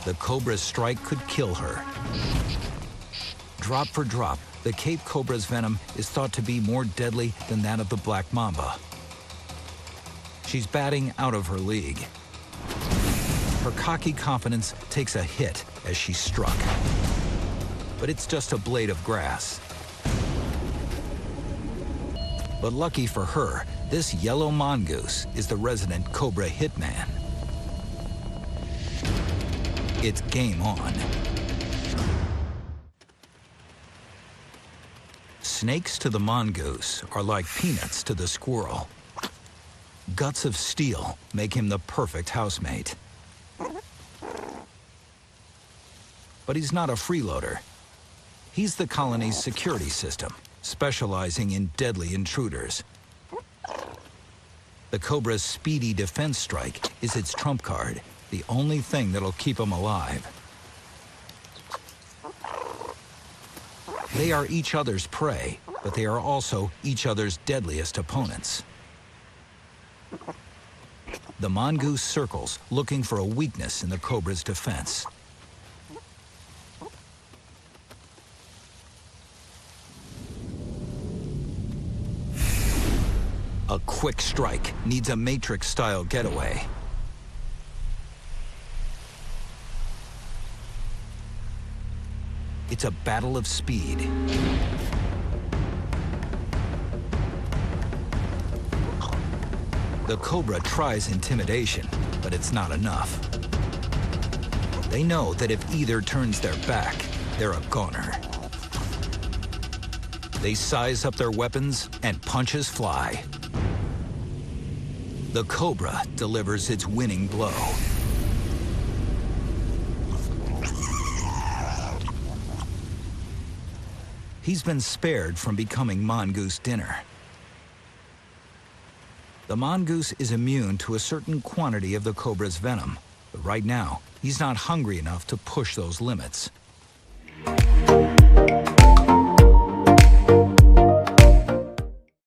The cobra's strike could kill her. Drop for drop, the Cape cobra's venom is thought to be more deadly than that of the black mamba. She's batting out of her league. Her cocky confidence takes a hit as she's struck. But it's just a blade of grass. But lucky for her, this yellow mongoose is the resident cobra hitman. It's game on. Snakes to the mongoose are like peanuts to the squirrel. Guts of steel make him the perfect housemate. But he's not a freeloader. He's the colony's security system, specializing in deadly intruders. The cobra's speedy defense strike is its trump card, the only thing that'll keep him alive. They are each other's prey, but they are also each other's deadliest opponents. The mongoose circles, looking for a weakness in the cobra's defense. A quick strike needs a Matrix-style getaway. It's a battle of speed. The cobra tries intimidation, but it's not enough. They know that if either turns their back, they're a goner. They size up their weapons and punches fly. The cobra delivers its winning blow. He's been spared from becoming mongoose dinner. The mongoose is immune to a certain quantity of the cobra's venom, but right now, he's not hungry enough to push those limits.